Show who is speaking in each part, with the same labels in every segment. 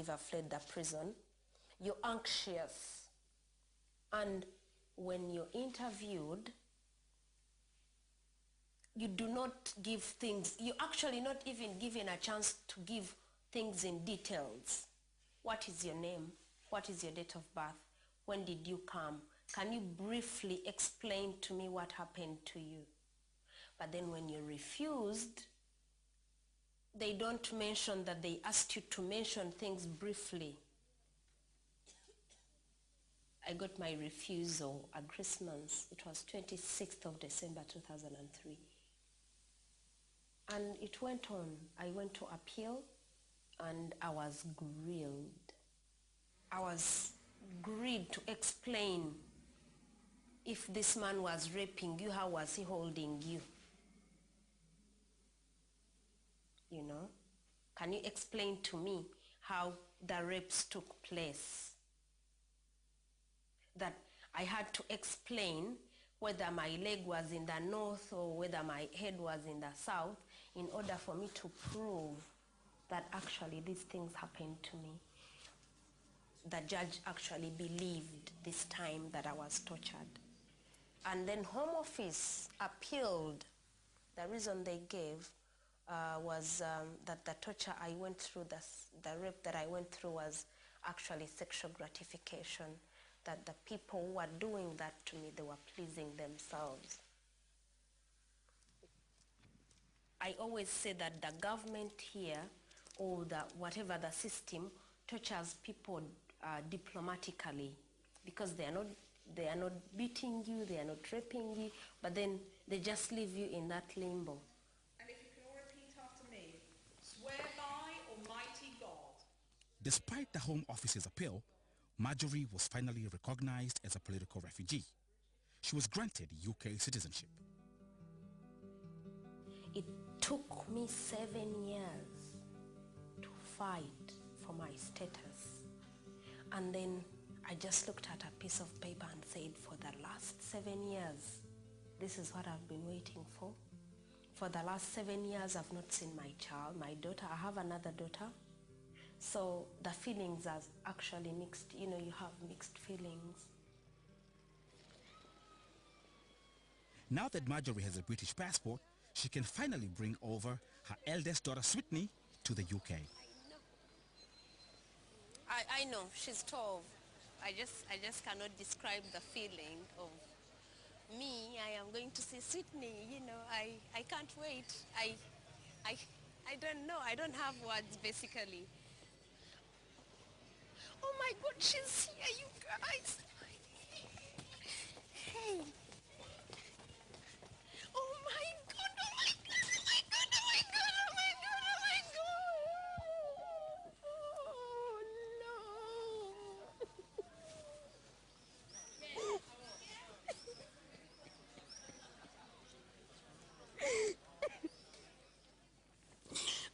Speaker 1: believe I've fled the prison. You're anxious. And when you're interviewed, you do not give things, you're actually not even given a chance to give things in details. What is your name? What is your date of birth? When did you come? Can you briefly explain to me what happened to you? But then when you're refused, they don't mention that they asked you to mention things briefly. I got my refusal at Christmas. It was 26th of December 2003. And it went on. I went to appeal and I was grilled. I was grilled to explain if this man was raping you, how was he holding you? You know? Can you explain to me how the rapes took place? That I had to explain whether my leg was in the north or whether my head was in the south in order for me to prove that actually these things happened to me. The judge actually believed this time that I was tortured. And then Home Office appealed. The reason they gave was that the torture I went through, the rape that I went through was actually sexual gratification, that the people who were doing that to me, they were pleasing themselves. I always say that the government here, or whatever the system, tortures people diplomatically, because they are not beating you, they are not raping you, but then they just leave you in that limbo.
Speaker 2: And if you can all repeat after me, swear by Almighty God.
Speaker 3: Despite the Home Office's appeal, Marjorie was finally recognized as a political refugee. She was granted UK citizenship.
Speaker 1: It took me 7 years to fight for my status. And then I just looked at a piece of paper and said, for the last 7 years, this is what I've been waiting for. For the last 7 years, I've not seen my child, my daughter. I have another daughter. So the feelings are actually mixed. You know, you have mixed feelings.
Speaker 3: Now that Marjorie has a British passport, she can finally bring over her eldest daughter, Sweetney, to the UK.
Speaker 1: I know, she's 12. I just cannot describe the feeling of me. I am going to see Sweetney, you know, I can't wait. I don't know, I don't have words basically. Oh my God, she's here, you guys. Hey. Oh my God, oh my God, oh my God, oh my God, oh my God, oh my God. Oh no.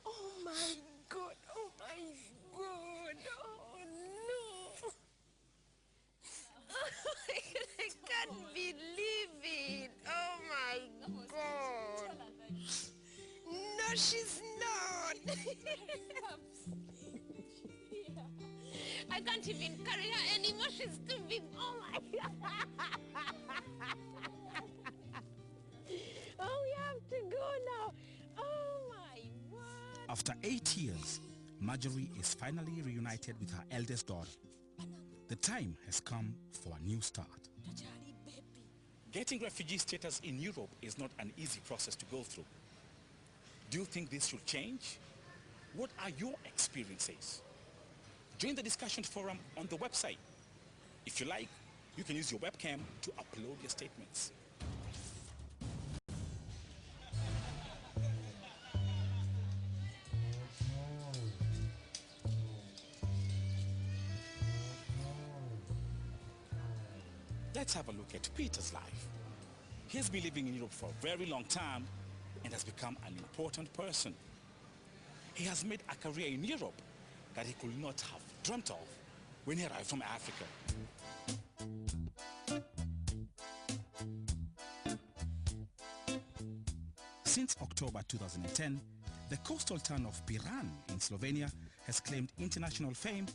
Speaker 1: Oh my God, oh my God, oh no. I can't believe it. Oh my God. No, she's not. I can't even carry her anymore. She's too big. Oh my God. Oh, we have to go now. Oh my word.
Speaker 3: After 8 years, Marjorie is finally reunited with her eldest daughter. The time has come for a new start. Getting refugee status in Europe is not an easy process to go through. Do you think this should change? What are your experiences? Join the discussion forum on the website. If you like, you can use your webcam to upload your statements. Let's have a look at Peter's life. He's been living in Europe for a very long time and has become an important person. He has made a career in Europe that he could not have dreamt of when he arrived from Africa. Since October 2010, the coastal town of Piran in Slovenia has has claimed international fame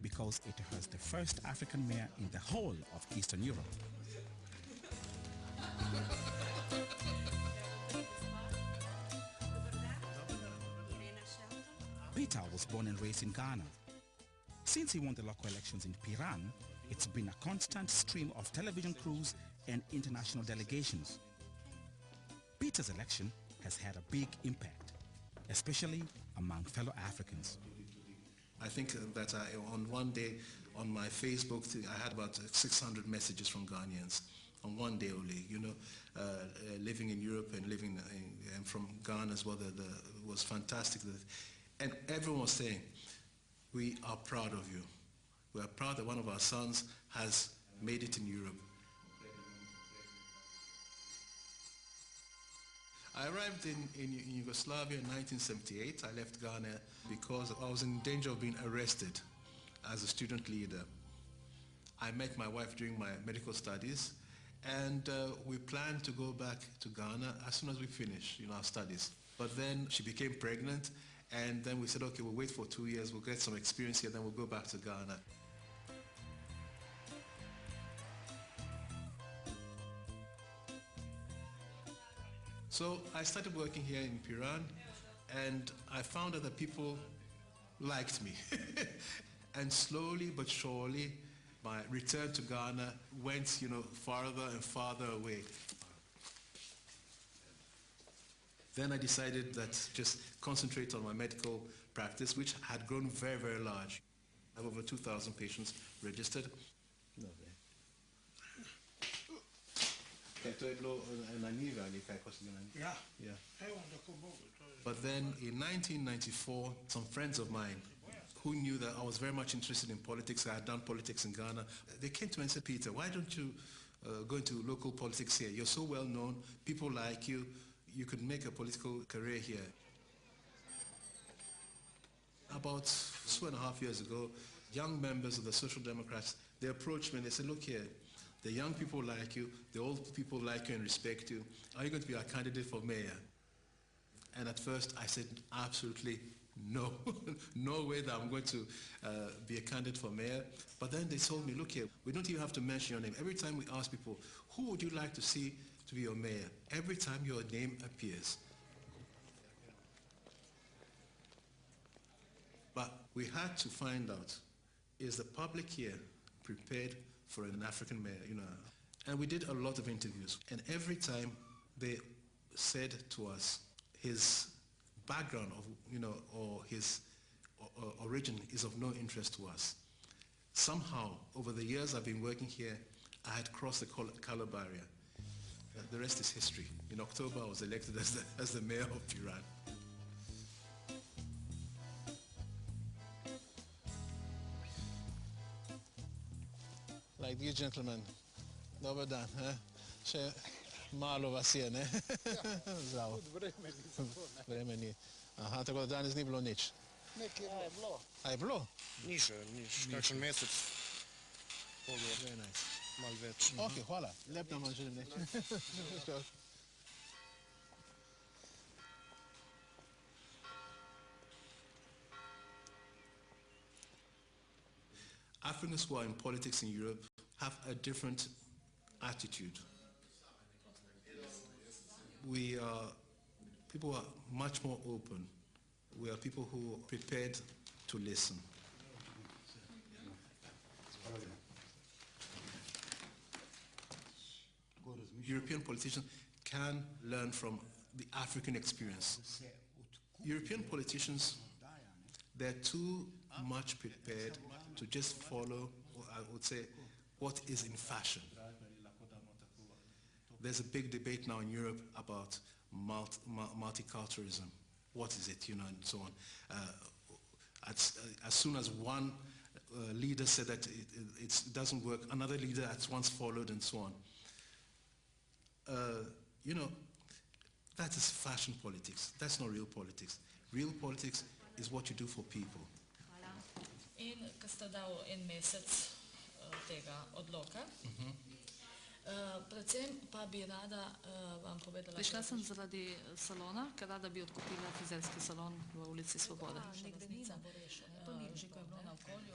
Speaker 3: because it was the first African mayor in the whole of Eastern Europe. Peter was born and raised in Ghana. Since he won the local elections in Piran, it's been a constant stream of television crews and international delegations. Peter's election has had a big impact, especially among fellow Africans.
Speaker 4: I think that on one day on my Facebook, I had about 600 messages from Ghanaians on one day only, living in Europe and living and from Ghana as well. It was fantastic. And everyone was saying, we are proud of you. We are proud that one of our sons has made it in Europe. I arrived in Yugoslavia in 1978. I left Ghana because I was in danger of being arrested as a student leader. I met my wife during my medical studies, and we planned to go back to Ghana as soon as we finish our studies. But then she became pregnant, and then we said, okay, we'll wait for 2 years, we'll get some experience here, then we'll go back to Ghana. So I started working here in Piran, and I found out that people liked me. And slowly but surely, my return to Ghana went, farther and farther away. Then I decided that just concentrate on my medical practice, which had grown very, very large. I have over 2,000 patients registered.
Speaker 5: Yeah.
Speaker 4: But then in 1994, some friends of mine who knew that I was very much interested in politics, I had done politics in Ghana, they came to me and said, Peter, why don't you go into local politics here? You're so well known, people like you, you could make a political career here. About 2.5 years ago, young members of the Social Democrats, they approached me and they said, look here, the young people like you, the old people like you and respect you. Are you going to be our candidate for mayor? And at first I said, absolutely no. No way that I'm going to be a candidate for mayor. But then they told me, look here, we don't even have to mention your name. Every time we ask people, who would you like to see to be your mayor? Every time your name appears. But we had to find out, is the public here prepared for an African mayor, And we did a lot of interviews, and every time they said to us, his background or his origin is of no interest to us. Somehow, over the years I've been working here, I had crossed the color barrier. The rest is history. In October, I was elected as the mayor of Piran. Like you gentlemen, dobar dan, še malo vas je, ne? Zdravo. Vreme ni. Aha, tako da danes ni bilo nič.
Speaker 5: Nekaj je bilo.
Speaker 4: A je bilo?
Speaker 5: Ni še, kakšen mesec.
Speaker 4: Very nice.
Speaker 5: Malo več.
Speaker 4: Ok, hvala. Lep nam vam želim, ne? Africans who are in politics in Europe have a different attitude. We are people who are much more open. We are people who are prepared to listen. European politicians can learn from the African experience. European politicians, they're too much prepared to just follow, I would say, what is in fashion. There's a big debate now in Europe about multiculturalism. What is it, and so on. As soon as one leader said that it doesn't work, another leader at once followed and so on. That is fashion politics. That's not real politics. Real politics is what you do for people.
Speaker 6: In ko ste dal en mesec tega odloka, Predvsem pa bi rada vam povedala...
Speaker 7: Prišla sem zaradi salona, ker rada bi odkupila frizerski salon v ulici Svobode.
Speaker 6: Nekaj dni bo rešeno. To ni že, ko je bilo na okolju.